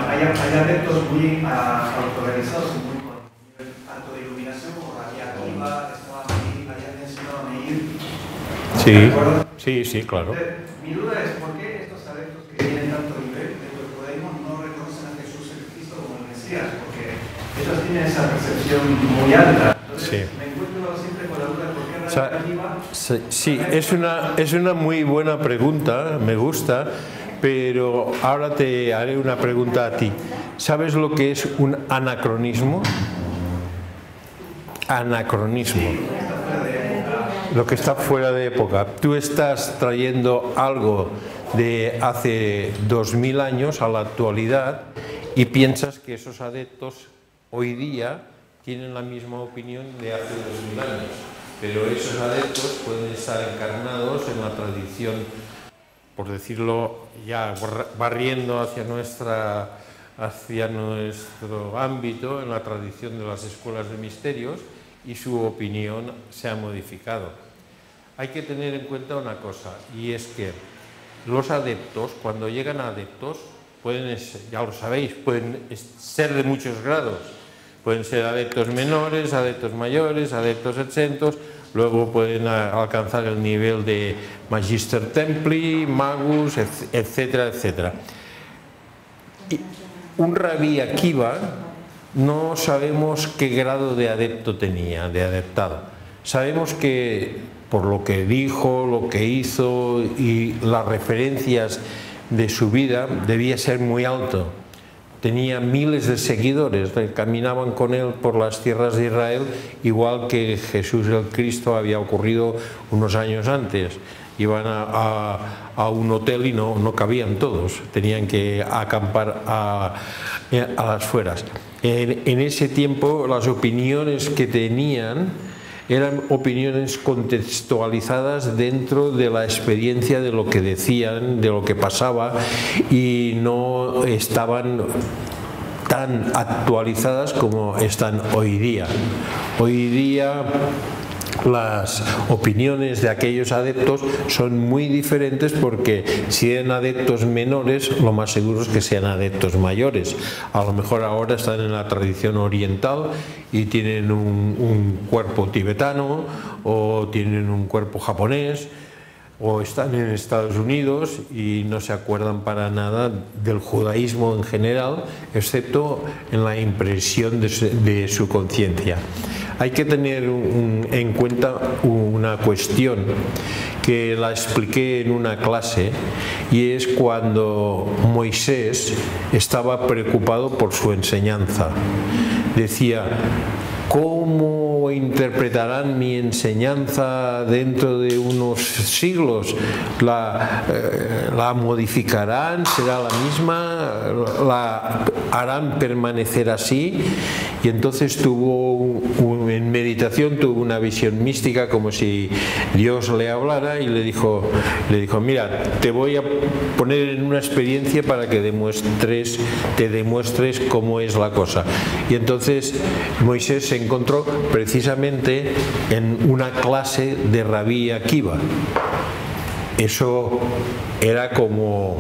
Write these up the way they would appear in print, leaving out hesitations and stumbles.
hay adeptos muy autorrealizados, muy con nivel alto de iluminación, como Rabia Akiva, estaban ahí, habían mencionado a Meir. Sí, claro. Mi duda es, ¿por qué estos adeptos que tienen tanto nivel dentro del judaísmo no reconocen a Jesús el Cristo como el Mesías? Porque ellos tienen esa percepción muy alta. Entonces, me encuentro siempre con la duda de por qué Rabia Akiva... Sí, es una muy buena pregunta, me gusta, pero ahora te haré una pregunta a ti. ¿Sabes lo que es un anacronismo? Anacronismo. Lo que está fuera de época. Tú estás trayendo algo de hace 2000 años a la actualidad y piensas que esos adeptos hoy día tienen la misma opinión de hace 2000 años. Pero esos adeptos pueden estar encarnados en la tradición, por decirlo ya, barriendo hacia nuestro ámbito, en la tradición de las escuelas de misterios, y su opinión se ha modificado. Hay que tener en cuenta una cosa, y es que los adeptos, cuando llegan a adeptos, pueden, ya lo sabéis, pueden ser de muchos grados. Pueden ser adeptos menores, adeptos mayores, adeptos exentos, luego pueden alcanzar el nivel de Magister Templi, Magus, etcétera, etcétera. Y un Rabí Akiva no sabemos qué grado de adepto tenía, de adeptado. Sabemos que por lo que dijo, lo que hizo y las referencias de su vida debía ser muy alto. Tenía miles de seguidores, caminaban con él por las tierras de Israel, igual que Jesús el Cristo había ocurrido unos años antes. Iban a un hotel y no cabían todos, tenían que acampar a las afueras. En ese tiempo las opiniones que tenían eran opiniones contextualizadas dentro de la experiencia de lo que decían, de lo que pasaba, y no estaban tan actualizadas como están hoy día. Hoy día las opiniones de aquellos adeptos son muy diferentes, porque si eran adeptos menores, lo más seguro es que sean adeptos mayores. A lo mejor ahora están en la tradición oriental y tienen un cuerpo tibetano, o tienen un cuerpo japonés, o están en Estados Unidos y no se acuerdan para nada del judaísmo en general, excepto en la impresión de su conciencia. Hay que tener en cuenta una cuestión que la expliqué en una clase, y es cuando Moisés estaba preocupado por su enseñanza. Decía: ¿cómo interpretarán mi enseñanza dentro de unos siglos? ¿La modificarán? ¿Será la misma? ¿La harán permanecer así? Y entonces en meditación tuvo una visión mística, como si Dios le hablara, y le dijo: mira, te voy a poner en una experiencia para que te demuestres cómo es la cosa. Y entonces Moisés se encontró precisamente en una clase de Rabí Akiva. Eso era como,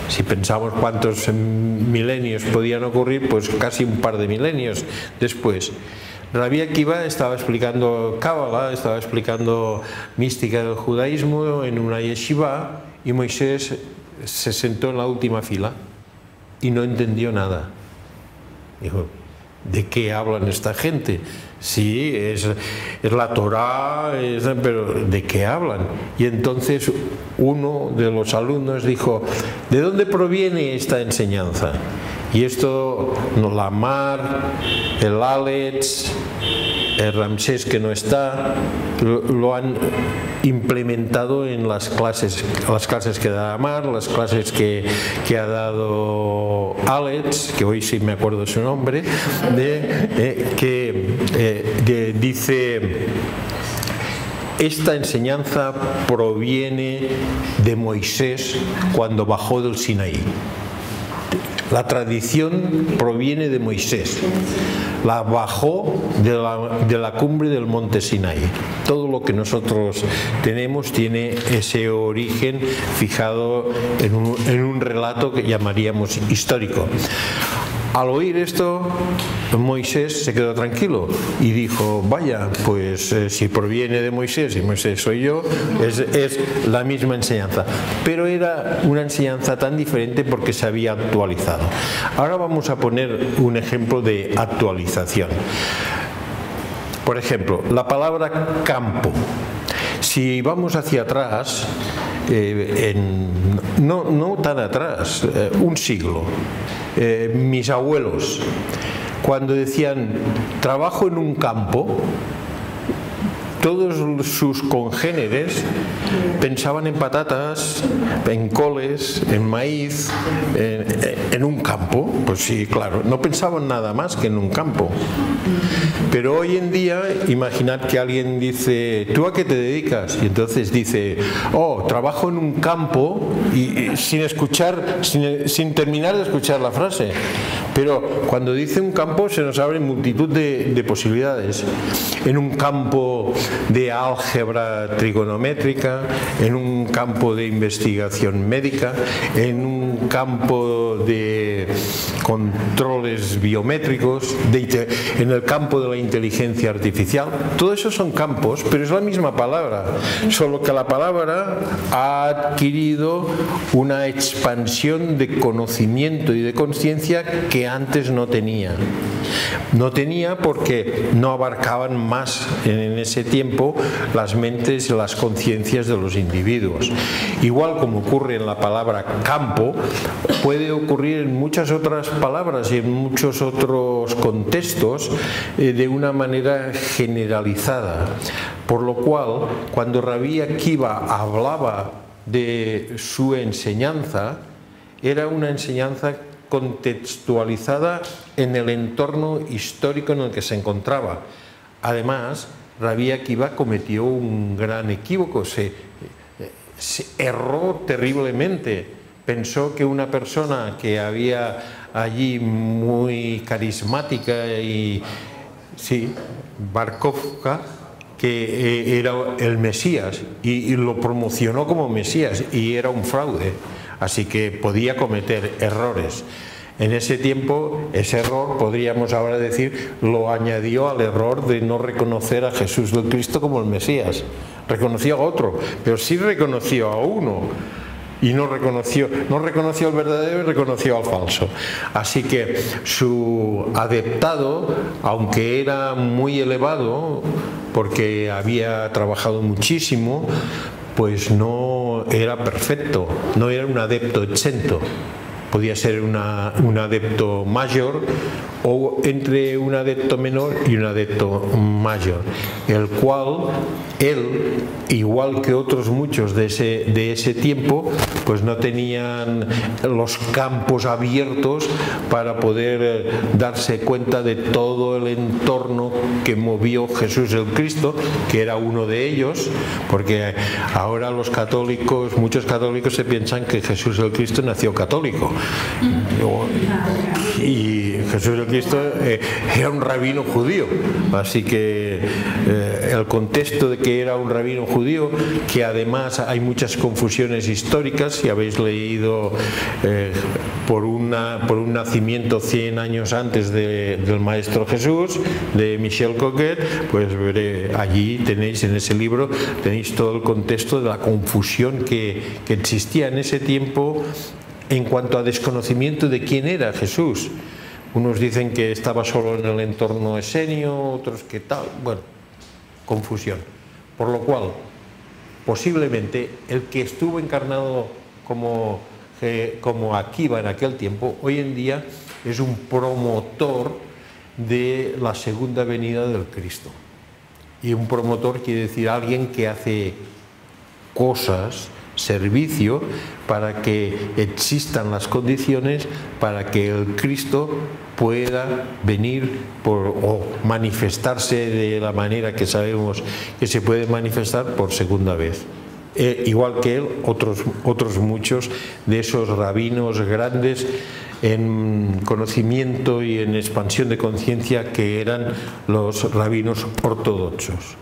si pensamos cuántos milenios podían ocurrir, pues casi un par de milenios después. Rabí Akiva estaba explicando Cábala, estaba explicando mística del judaísmo en una yeshiva, y Moisés se sentó en la última fila y no entendió nada. Dijo: ¿de qué hablan esta gente? Sí, es la Torá, pero ¿de qué hablan? Y entonces uno de los alumnos dijo: ¿de dónde proviene esta enseñanza? Y esto, la Mar, el Alex, el Ramsés, que no está, lo han implementado en las clases que da Mar, las clases que ha dado Alex, que hoy sí me acuerdo su nombre, que dice: esta enseñanza proviene de Moisés cuando bajó del Sinaí. La tradición proviene de Moisés. La bajó de la cumbre del monte Sinaí. Todo lo que nosotros tenemos tiene ese origen fijado en un relato que llamaríamos histórico. Al oír esto, Moisés se quedó tranquilo y dijo, vaya, pues si proviene de Moisés y Moisés soy yo, es la misma enseñanza. Pero era una enseñanza tan diferente porque se había actualizado. Ahora vamos a poner un ejemplo de actualización. Por ejemplo, la palabra campo. Si vamos hacia atrás, no tan atrás, un siglo, mis abuelos, cuando decían trabajo en un campo, todos sus congéneres pensaban en patatas, en coles, en maíz, en un campo. Pues sí, claro, no pensaban nada más que en un campo. Pero hoy en día, imaginad que alguien dice, ¿tú a qué te dedicas? Y entonces dice, oh, trabajo en un campo, y sin terminar de escuchar la frase. Pero cuando dice un campo se nos abren multitud de posibilidades. En un campo de álgebra trigonométrica, en un campo de investigación médica, en un campo de controles biométricos, en el campo de la inteligencia artificial. Todo eso son campos, pero es la misma palabra, solo que la palabra ha adquirido una expansión de conocimiento y de conciencia que antes no tenía. No tenía porque no abarcaban más en ese tiempo las mentes y las conciencias de los individuos. Igual como ocurre en la palabra campo, puede ocurrir en muchas otras palabras y en muchos otros contextos de una manera generalizada. Por lo cual, cuando Rabí Akiva hablaba de su enseñanza, era una enseñanza contextualizada en el entorno histórico en el que se encontraba. Además, Rabí Akiva cometió un gran equívoco, se erró terriblemente. Pensó que una persona que había allí muy carismática y sí, Bar Kokhba, que era el Mesías, y lo promocionó como Mesías, y era un fraude. Así que podía cometer errores. En ese tiempo, ese error, podríamos ahora decir, lo añadió al error de no reconocer a Jesús del Cristo como el Mesías. Reconoció a otro, pero sí reconoció a uno. Y no reconoció al verdadero y reconoció al falso. Así que su adeptado, aunque era muy elevado, porque había trabajado muchísimo, pues no era perfecto, no era un adepto exento. Podía ser un adepto mayor o entre un adepto menor y un adepto mayor, el cual él, igual que otros muchos de ese tiempo, pues no tenían los campos abiertos para poder darse cuenta de todo el entorno que movió Jesús el Cristo, que era uno de ellos, porque ahora los católicos, muchos católicos se piensan que Jesús el Cristo nació católico. Y Jesús el Cristo era un rabino judío, así que el contexto de que era un rabino judío, que además hay muchas confusiones históricas. Si habéis leído por un nacimiento 100 años antes del Maestro Jesús, de Michel Coquet, pues allí tenéis, en ese libro, tenéis todo el contexto de la confusión que existía en ese tiempo en cuanto a desconocimiento de quién era Jesús. Unos dicen que estaba solo en el entorno esenio, otros que tal, bueno, confusión. Por lo cual, posiblemente el que estuvo encarnado como Akiva en aquel tiempo, hoy en día es un promotor de la segunda venida del Cristo. Y un promotor quiere decir alguien que hace cosas, servicio, para que existan las condiciones para que el Cristo pueda venir o manifestarse de la manera que sabemos que se puede manifestar por segunda vez. Igual que él, otros muchos de esos rabinos grandes en conocimiento y en expansión de conciencia que eran los rabinos ortodoxos.